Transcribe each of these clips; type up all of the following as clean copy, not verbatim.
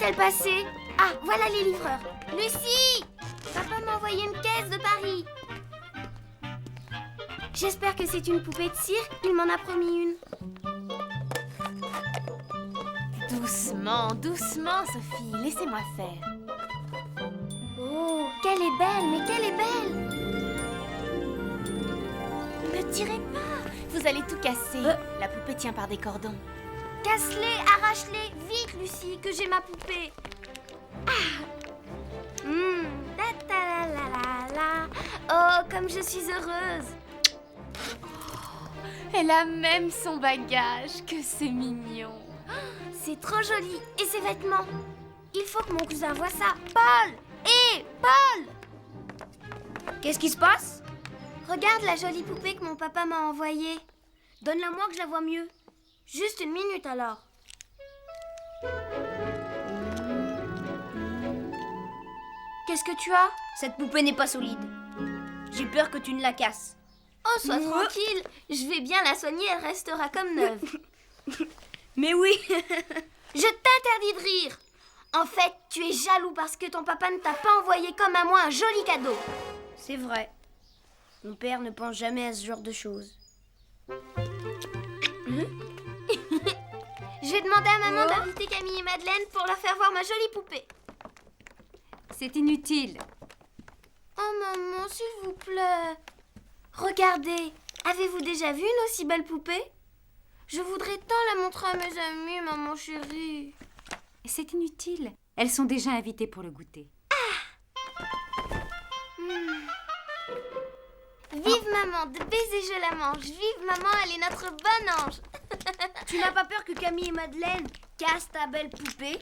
est-elle passée? Ah, voilà les livreurs. Lucie! Papa m'a envoyé une caisse de Paris. J'espère que c'est une poupée de cire. Il m'en a promis une. Doucement, doucement, Sophie. Laissez-moi faire. Oh, qu'elle est belle, mais qu'elle est belle! Ne tirez pas. Vous allez tout casser. La poupée tient par des cordons. Casse-les, arrache-les, vite, Lucie, que j'ai ma poupée. Ah. La ta la la la. Oh, comme je suis heureuse. Elle a même son bagage. Que c'est mignon. C'est trop joli. Et ses vêtements? Il faut que mon cousin voie ça. Paul! Hé, Paul! Qu'est-ce qui se passe? Regarde la jolie poupée que mon papa m'a envoyée. Donne-la-moi que je la vois mieux. Juste une minute alors. Qu'est-ce que tu as? Cette poupée n'est pas solide. J'ai peur que tu ne la casses. Oh, sois tranquille. Je vais bien la soigner, elle restera comme neuve. Mais oui. Je t'interdis de rire. En fait, tu es jaloux parce que ton papa ne t'a pas envoyé comme à moi un joli cadeau. C'est vrai. Mon père ne pense jamais à ce genre de choses. Je vais demander à maman d'inviter Camille et Madeleine pour leur faire voir ma jolie poupée. C'est inutile. Oh maman, s'il vous plaît. Regardez, avez-vous déjà vu une aussi belle poupée? Je voudrais tant la montrer à mes amis, maman chérie. C'est inutile. Elles sont déjà invitées pour le goûter. Vive maman, de baisers je la mange. Vive maman, elle est notre bonne ange. Tu n'as pas peur que Camille et Madeleine cassent ta belle poupée?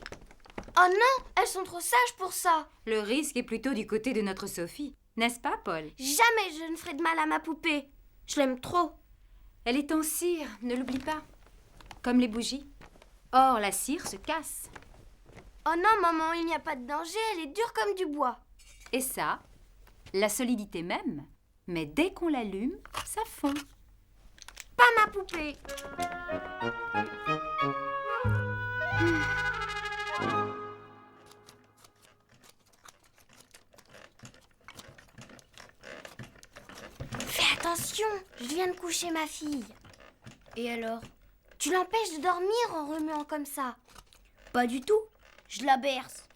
Oh non, elles sont trop sages pour ça. Le risque est plutôt du côté de notre Sophie. N'est-ce pas, Paul? Jamais je ne ferai de mal à ma poupée. Je l'aime trop. Elle est en cire, ne l'oublie pas. Comme les bougies. Or, la cire se casse. Oh non, maman, il n'y a pas de danger, elle est dure comme du bois. Et ça, la solidité même. Mais dès qu'on l'allume, ça fond. Pas ma poupée. Fais attention, je viens de coucher ma fille. Et alors? Tu l'empêches de dormir en remuant comme ça. Pas du tout. Je la berce.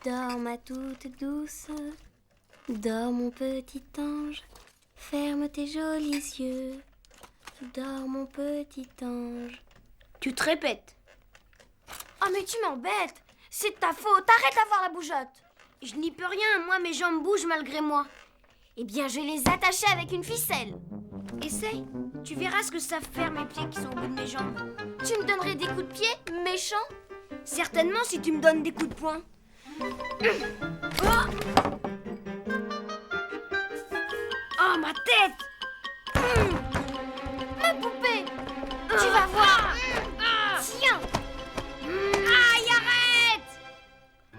Dors ma toute douce, dors mon petit ange, ferme tes jolis yeux, dors mon petit ange. Tu te répètes. Oh mais tu m'embêtes, c'est de ta faute, arrête d'avoir la bougeotte. Je n'y peux rien, moi mes jambes bougent malgré moi. Eh bien je vais les attacher avec une ficelle. Essaye, tu verras ce que savent faire mes pieds qui sont au bout de mes jambes. Tu me donnerais des coups de pied, méchant? Certainement si tu me donnes des coups de poing. Oh, ma tête! Ma poupée! Tu vas voir! Tiens! Aïe, arrête!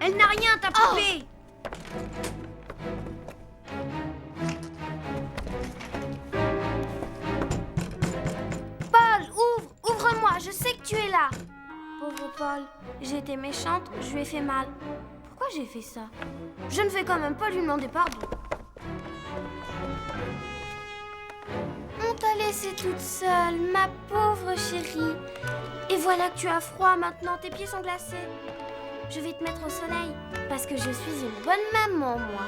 Elle n'a rien, ta poupée! Paul, ouvre-moi, je sais que tu es là. Pauvre Paul, j'ai été méchante, je lui ai fait mal. Pourquoi j'ai fait ça? Je ne vais quand même pas lui demander pardon. On t'a laissée toute seule, ma pauvre chérie. Et voilà que tu as froid maintenant, tes pieds sont glacés. Je vais te mettre au soleil, parce que je suis une bonne maman, moi.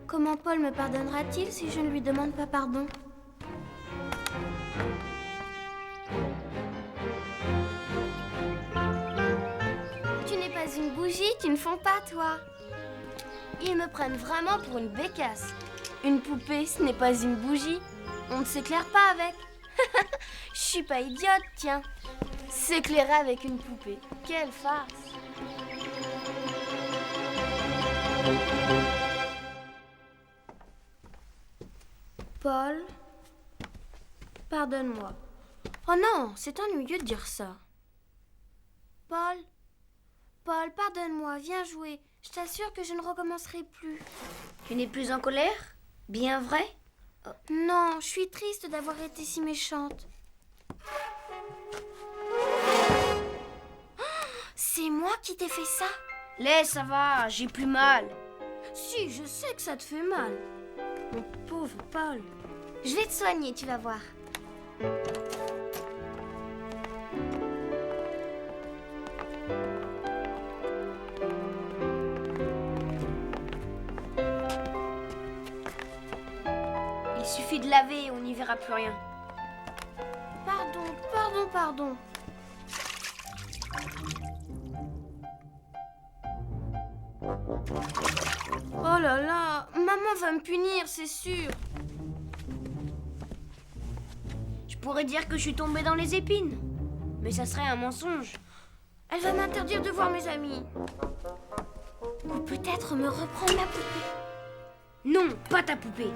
Comment Paul me pardonnera-t-il si je ne lui demande pas pardon? Tu n'es pas une bougie, tu ne fonds pas, toi. Ils me prennent vraiment pour une bécasse. Une poupée, ce n'est pas une bougie. On ne s'éclaire pas avec. Je suis pas idiote, tiens. S'éclairer avec une poupée. Quelle farce. Paul, pardonne-moi. Oh non, c'est ennuyeux de dire ça. Paul, pardonne-moi, viens jouer. Je t'assure que je ne recommencerai plus. Tu n'es plus en colère? Bien vrai? Non, je suis triste d'avoir été si méchante. C'est moi qui t'ai fait ça? Laisse, ça va, j'ai plus mal. Si, je sais que ça te fait mal. Mon pauvre Paul. Je vais te soigner, tu vas voir. Il suffit de laver et on n'y verra plus rien. Pardon. Oh là là, maman va me punir, c'est sûr. Je pourrais dire que je suis tombée dans les épines. Mais ça serait un mensonge. Elle va m'interdire de voir mes amis. Ou peut-être me reprendre ma poupée. Non, pas ta poupée.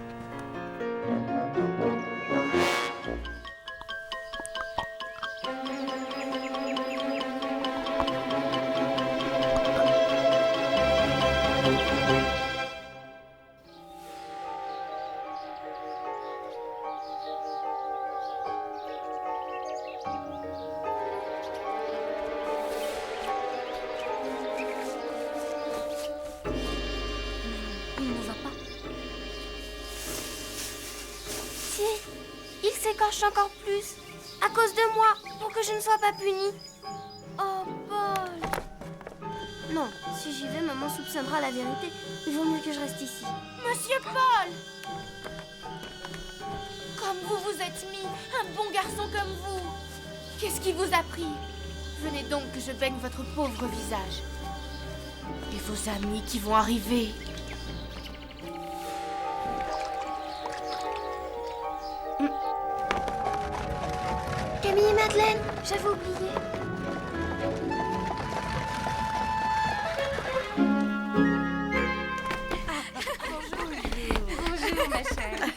Il ne va pas. Si, il s'écorche encore plus. À cause de moi, pour que je ne sois pas punie. Oh, Paul. Non, si j'y vais, maman soupçonnera la vérité. Il vaut mieux que je reste ici. Monsieur Paul! Comme vous vous êtes mis, un bon garçon comme vous. Qu'est-ce qui vous a pris? Venez donc que je baigne votre pauvre visage. Et vos amis qui vont arriver. Camille et Madeleine, j'avais oublié. Bonjour, ma chère.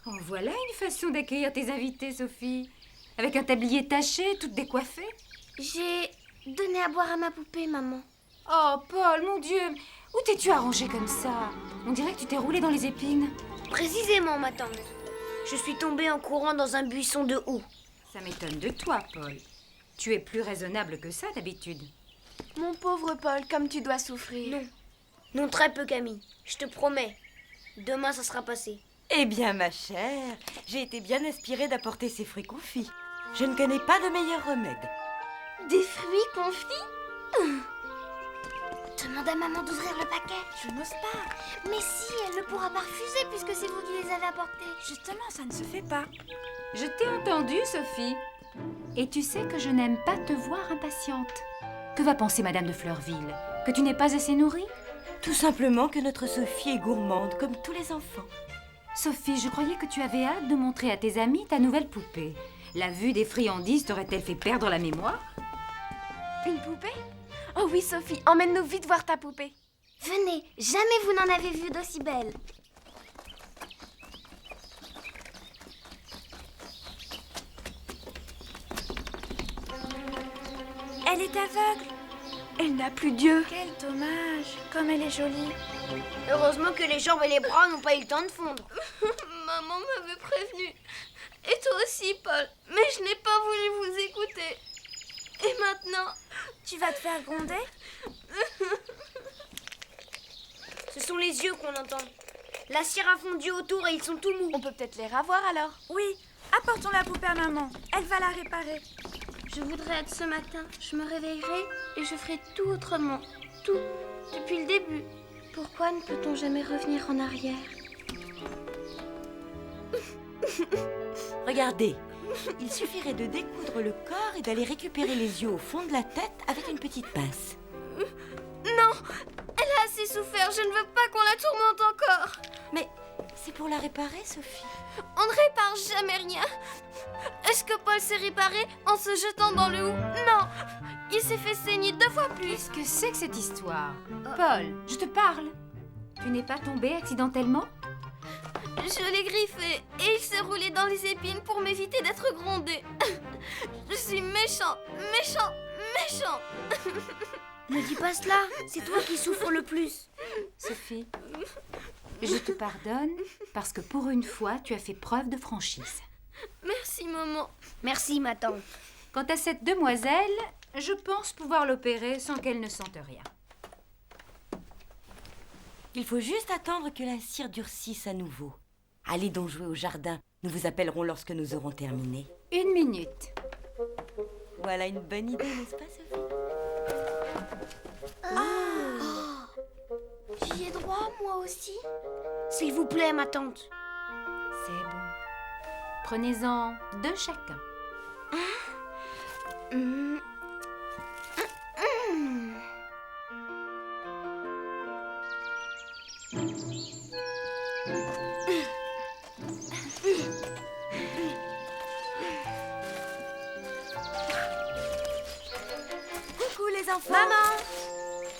Oh, voilà une façon d'accueillir tes invités, Sophie. Avec un tablier taché, toute décoiffée. J'ai donné à boire à ma poupée, maman. Oh, Paul, mon Dieu, où t'es-tu arrangé comme ça? On dirait que tu t'es roulé dans les épines. Précisément, ma tante. Je suis tombée en courant dans un buisson de houx. Ça m'étonne de toi, Paul. Tu es plus raisonnable que ça, d'habitude. Mon pauvre Paul, comme tu dois souffrir. Non. Non, très peu, Camille. Je te promets. Demain, ça sera passé. Eh bien, ma chère, j'ai été bien inspirée d'apporter ces fruits confits. Je ne connais pas de meilleur remède. Des fruits confits? Demande à maman d'ouvrir le paquet. Je n'ose pas. Mais si, elle ne pourra pas refuser puisque c'est vous qui les avez apportés. Justement, ça ne se fait pas. Je t'ai entendue, Sophie. Et tu sais que je n'aime pas te voir impatiente. Que va penser Madame de Fleurville? Que tu n'es pas assez nourrie? Tout simplement que notre Sophie est gourmande, comme tous les enfants. Sophie, je croyais que tu avais hâte de montrer à tes amis ta nouvelle poupée. La vue des friandises t'aurait-elle fait perdre la mémoire? Une poupée? Oh oui, Sophie, emmène-nous vite voir ta poupée. Venez, jamais vous n'en avez vu d'aussi belle. Elle est aveugle. Elle n'a plus Dieu. Quel dommage. Comme elle est jolie. Heureusement que les jambes et les bras n'ont pas eu le temps de fondre. Maman m'avait prévenue. Et toi aussi, Paul. Mais je n'ai pas voulu vous écouter. Et maintenant, Tu vas te faire gronder? Ce sont les yeux qu'on entend. La cire a fondu autour et ils sont tout mous. on peut peut-être les ravoir alors. Oui. Apportons la poupée à maman. Elle va la réparer. Je voudrais être ce matin. Je me réveillerai et je ferai tout autrement. Tout. Depuis le début. Pourquoi ne peut-on jamais revenir en arrière? Regardez, il suffirait de découdre le corps et d'aller récupérer les yeux au fond de la tête avec une petite pince. Non, elle a assez souffert. Je ne veux pas qu'on la tourmente encore. Mais c'est pour la réparer, Sophie. On ne répare jamais rien. Est-ce que Paul s'est réparé en se jetant dans le hou? Non, il s'est fait saigner 2 fois plus. Qu'est-ce que c'est que cette histoire? Paul, je te parle. Tu n'es pas tombé accidentellement? Je l'ai griffé et il s'est roulé dans les épines pour m'éviter d'être grondé. Je suis méchant, méchant, méchant. Ne dis pas cela. C'est toi qui souffres le plus. Sophie, je te pardonne parce que pour une fois, tu as fait preuve de franchise. Merci, maman. Merci, ma tante. Quant à cette demoiselle, je pense pouvoir l'opérer sans qu'elle ne sente rien. Il faut juste attendre que la cire durcisse à nouveau. Allez donc jouer au jardin. Nous vous appellerons lorsque nous aurons terminé. 1 minute. Voilà une bonne idée, n'est-ce pas, Sophie? J'y ai droit, moi aussi. S'il vous plaît, ma tante. C'est bon. Prenez-en 2 chacun. Coucou les enfants. Maman,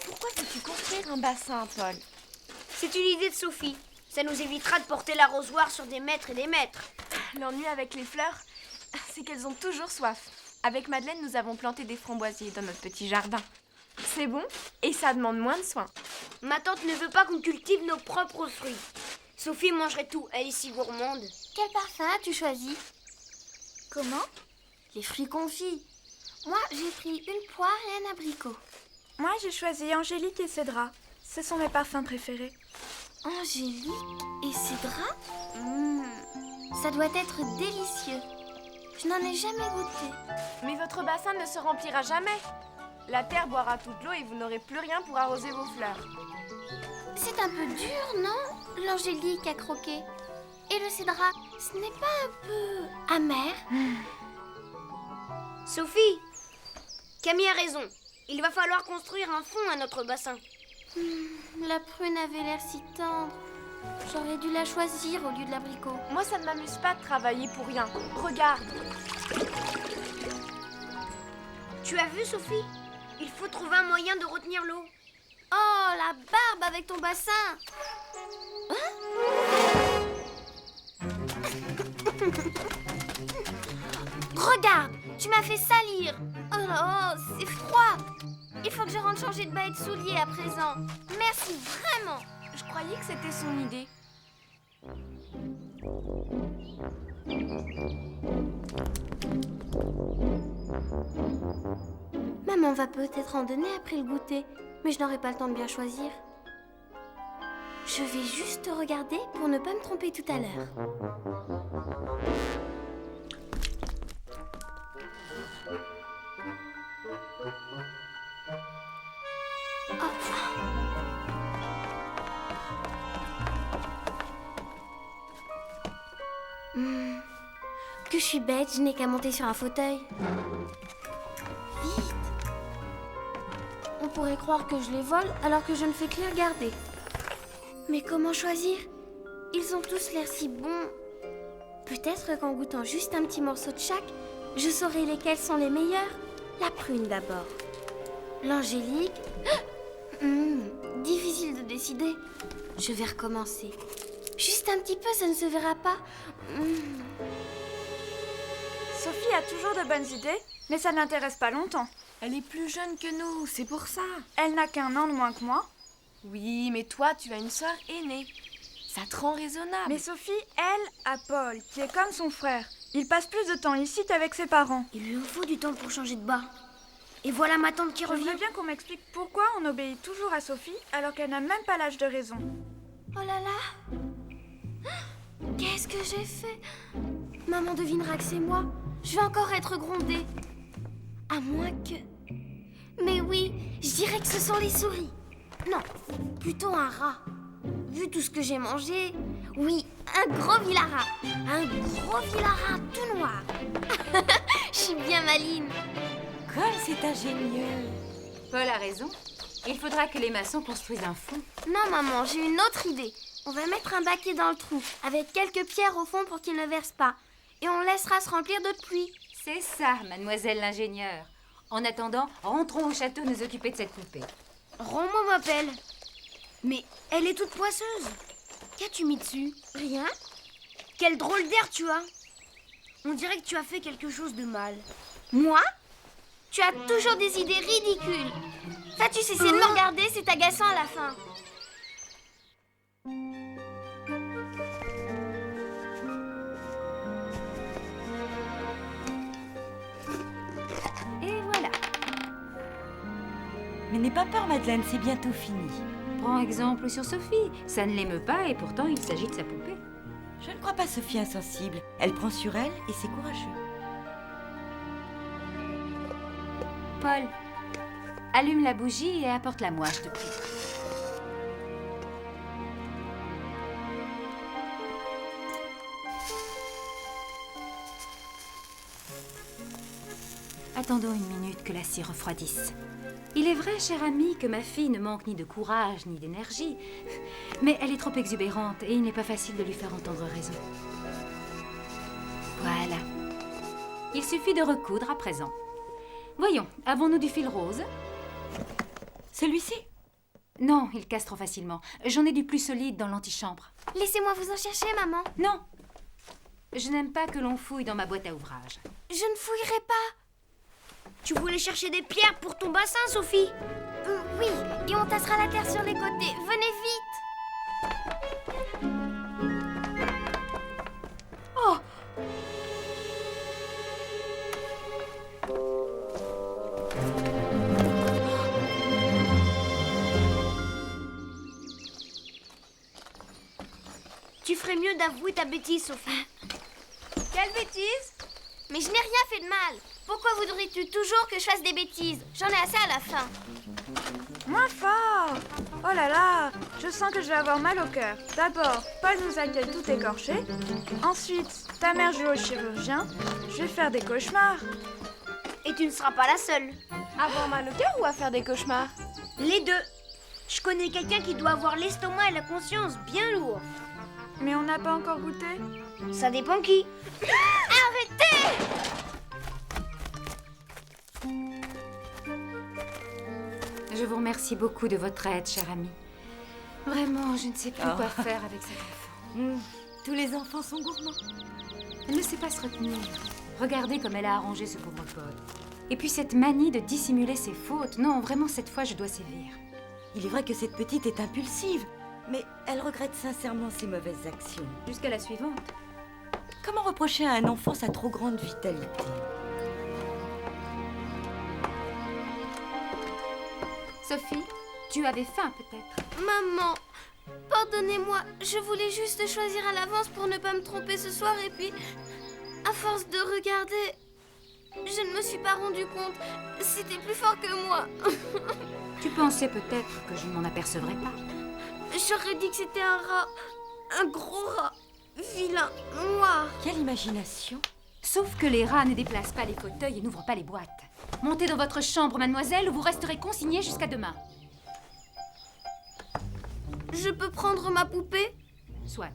Pourquoi veux-tu construire un bassin, Paul? c'est une idée de Sophie. Ça nous évitera de porter l'arrosoir sur des mètres et des mètres. L'ennui avec les fleurs, c'est qu'elles ont toujours soif. Avec Madeleine, nous avons planté des framboisiers dans notre petit jardin. C'est bon et ça demande moins de soins. Ma tante ne veut pas qu'on cultive nos propres fruits. Sophie mangerait tout, elle est si gourmande. Quel parfum as-tu choisi? Comment? Les fruits confits. Moi, j'ai pris une poire et un abricot. Moi, j'ai choisi Angélique et Cédra. Ce sont mes parfums préférés. Angélique et Cédra? Ça doit être délicieux. Je n'en ai jamais goûté. Mais votre bassin ne se remplira jamais. La terre boira toute l'eau et vous n'aurez plus rien pour arroser vos fleurs. C'est un peu dur, non? L'angélique à croquer. Et le cédra, ce n'est pas un peu amer? Sophie, Camille a raison. Il va falloir construire un fond à notre bassin. La prune avait l'air si tendre. J'aurais dû la choisir au lieu de l'abricot. Moi, ça ne m'amuse pas de travailler pour rien. Regarde. Tu as vu, Sophie? Il faut trouver un moyen de retenir l'eau. Oh, la barbe avec ton bassin! Regarde, tu m'as fait salir. Oh là, oh, c'est froid. Il faut que je rentre changer de bas et de souliers à présent. Merci vraiment. Je croyais que c'était son idée. Maman va peut-être en donner après le goûter, mais je n'aurai pas le temps de bien choisir. Je vais juste regarder pour ne pas me tromper tout à l'heure. Que je suis bête, je n'ai qu'à monter sur un fauteuil. Vite! On pourrait croire que je les vole alors que je ne fais que les regarder. Mais comment choisir? Ils ont tous l'air si bons. Peut-être qu'en goûtant juste un petit morceau de chaque, je saurai lesquels sont les meilleurs. La prune d'abord. L'angélique. Difficile de décider. Je vais recommencer. Juste un petit peu, ça ne se verra pas. Sophie a toujours de bonnes idées, mais ça ne l'intéresse pas longtemps. Elle est plus jeune que nous, c'est pour ça. Elle n'a qu'un an de moins que moi. Oui, mais toi, tu as une sœur aînée. Ça te rend raisonnable. Mais Sophie, elle, a Paul, qui est comme son frère. Il passe plus de temps ici qu'avec ses parents. Il lui faut du temps pour changer de bas. Et voilà ma tante qui J'aimerais revient. bien qu'on m'explique pourquoi on obéit toujours à Sophie alors qu'elle n'a même pas l'âge de raison. Oh là là! Qu'est-ce que j'ai fait? Maman devinera que c'est moi. Je vais encore être grondée. À moins que... Mais oui, je dirais que ce sont les souris. Non, plutôt un rat. Vu tout ce que j'ai mangé, oui, un gros vilarat. Un gros vilarat tout noir. Je suis bien maline. Comme c'est ingénieux. Paul a raison. Il faudra que les maçons construisent un fond. Non, maman, j'ai une autre idée. On va mettre un baquet dans le trou, avec quelques pierres au fond pour qu'il ne verse pas. Et on laissera se remplir d'eau de pluie. C'est ça, mademoiselle l'ingénieure. En attendant, rentrons au château nous occuper de cette poupée. Romo m'appelle. Mais elle est toute poisseuse. Qu'as-tu mis dessus? Rien? Quel drôle d'air tu as. On dirait que tu as fait quelque chose de mal. Moi? Tu as toujours des idées ridicules. Vas-tu cesser de me regarder, c'est agaçant à la fin. Mais n'aie pas peur, Madeleine, c'est bientôt fini. Prends exemple sur Sophie. Ça ne l'émeut pas et pourtant il s'agit de sa poupée. Je ne crois pas Sophie insensible. Elle prend sur elle et c'est courageux. Paul, allume la bougie et apporte-la moi, je te prie. Attendons une minute que la cire refroidisse. Il est vrai, cher ami, que ma fille ne manque ni de courage ni d'énergie, mais elle est trop exubérante et il n'est pas facile de lui faire entendre raison. Voilà. Il suffit de recoudre à présent. Voyons, avons-nous du fil rose? Celui-ci? Non, il casse trop facilement. J'en ai du plus solide dans l'antichambre. Laissez-moi vous en chercher, maman. Non, je n'aime pas que l'on fouille dans ma boîte à ouvrage. Je ne fouillerai pas. Tu voulais chercher des pierres pour ton bassin, Sophie? Oui, et on tassera la terre sur les côtés. Venez vite. Oh! Tu ferais mieux d'avouer ta bêtise, Sophie. Quelle bêtise? Mais je n'ai rien fait de mal. Pourquoi voudrais-tu toujours que je fasse des bêtises? J'en ai assez à la fin. Moins fort! Oh là là! Je sens que je vais avoir mal au cœur. D'abord, Paul nous accueille tout écorché. Ensuite, ta mère joue au chirurgien. Je vais faire des cauchemars. Et tu ne seras pas la seule. Avoir mal au cœur ou à faire des cauchemars? Les deux. Je connais quelqu'un qui doit avoir l'estomac et la conscience bien lourds. Mais on n'a pas encore goûté. Ça dépend qui. Arrêtez! Je vous remercie beaucoup de votre aide, cher ami. Vraiment, je ne sais plus quoi faire avec cet enfant. Tous les enfants sont gourmands. Elle ne sait pas se retenir. Regardez comme elle a arrangé ce pauvre Paul. Et puis cette manie de dissimuler ses fautes. Non, vraiment, cette fois, je dois sévir. Il est vrai que cette petite est impulsive, mais elle regrette sincèrement ses mauvaises actions. Jusqu'à la suivante. Comment reprocher à un enfant sa trop grande vitalité? Sophie, tu avais faim peut-être? Maman, pardonnez-moi. Je voulais juste choisir à l'avance pour ne pas me tromper ce soir et puis, à force de regarder, je ne me suis pas rendu compte. C'était plus fort que moi. Tu pensais peut-être que je ne m'en apercevrais pas. J'aurais dit que c'était un rat. Un gros rat. Vilain, noir. Quelle imagination! Sauf que les rats ne déplacent pas les fauteuils et n'ouvrent pas les boîtes. Montez dans votre chambre, mademoiselle, ou vous resterez consignée jusqu'à demain. Je peux prendre ma poupée? Soit.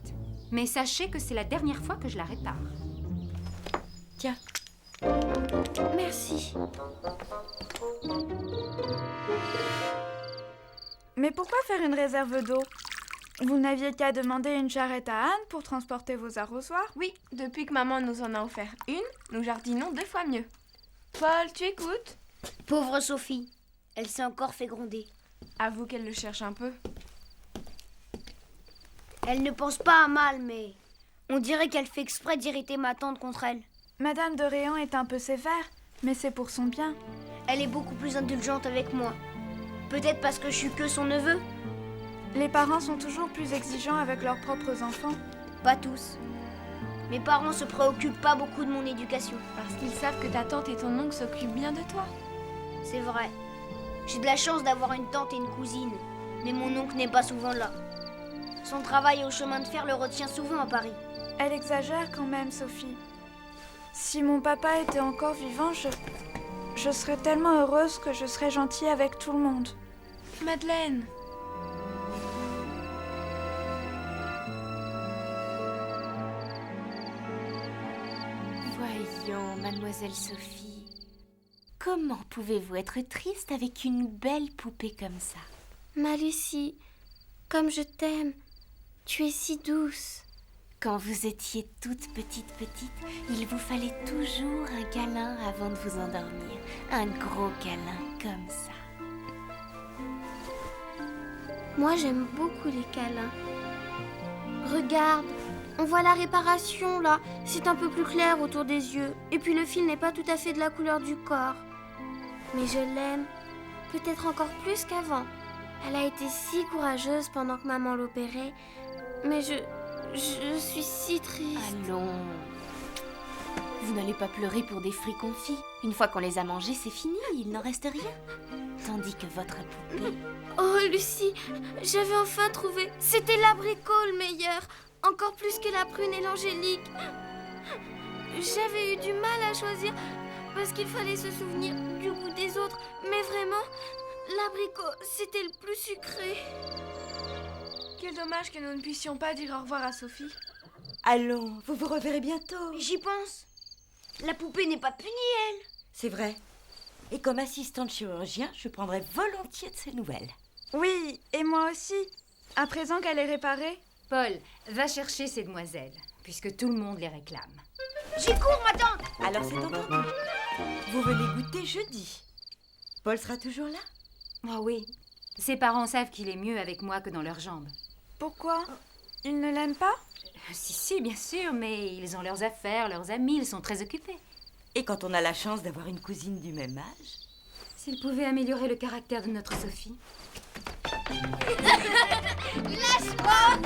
Mais sachez que c'est la dernière fois que je la répare. Tiens, Merci. Mais pourquoi faire une réserve d'eau? Vous n'aviez qu'à demander une charrette à Anne pour transporter vos arrosoirs? Oui, depuis que maman nous en a offert une, nous jardinons 2 fois mieux. Paul, tu écoutes? Pauvre Sophie. Elle s'est encore fait gronder. Avoue qu'elle le cherche un peu. Elle ne pense pas à mal, mais on dirait qu'elle fait exprès d'irriter ma tante contre elle. Madame de Réan est un peu sévère, mais c'est pour son bien. Elle est beaucoup plus indulgente avec moi. Peut-être parce que je suis que son neveu. Les parents sont toujours plus exigeants avec leurs propres enfants. Pas tous. Mes parents se préoccupent pas beaucoup de mon éducation. Parce qu'ils savent que ta tante et ton oncle s'occupent bien de toi. C'est vrai. J'ai de la chance d'avoir une tante et une cousine. Mais mon oncle n'est pas souvent là. Son travail au chemin de fer le retient souvent à Paris. Elle exagère quand même, Sophie. Si mon papa était encore vivant, je serais tellement heureuse que je serais gentille avec tout le monde. Madeleine. Voyons, mademoiselle Sophie. Comment pouvez-vous être triste avec une belle poupée comme ça? Ma Lucie, comme je t'aime. Tu es si douce. Quand vous étiez toute petite, il vous fallait toujours un câlin avant de vous endormir. Un gros câlin comme ça. Moi, j'aime beaucoup les câlins. Regarde, on voit la réparation là. C'est un peu plus clair autour des yeux. Et puis le fil n'est pas tout à fait de la couleur du corps. Mais je l'aime peut-être encore plus qu'avant. Elle a été si courageuse pendant que maman l'opérait, mais je suis si triste. Allons. Vous n'allez pas pleurer pour des fruits confits. Une fois qu'on les a mangés, c'est fini, il n'en reste rien. Tandis que votre poupée... Oh, Lucie, j'avais enfin trouvé. C'était l'abricot le meilleur, encore plus que la prune et l'angélique. J'avais eu du mal à choisir parce qu'il fallait se souvenir du goût des autres, mais vraiment, l'abricot, c'était le plus sucré. Quel dommage que nous ne puissions pas dire au revoir à Sophie. Allons, vous vous reverrez bientôt. J'y pense. La poupée n'est pas punie, elle. C'est vrai. Et comme assistante chirurgien, je prendrai volontiers de ses nouvelles. Oui, et moi aussi. À présent qu'elle est réparée. Paul, va chercher ces demoiselles, puisque tout le monde les réclame. J'y cours, ma tante. Alors c'est entendu. Vous venez goûter jeudi. Paul sera toujours là? Oh oui, ses parents savent qu'il est mieux avec moi que dans leurs jambes. Pourquoi? Ils ne l'aiment pas? Si, bien sûr, mais ils ont leurs affaires, leurs amis, ils sont très occupés. Et quand on a la chance d'avoir une cousine du même âge? S'ils pouvaient améliorer le caractère de notre Sophie. Lâche-moi.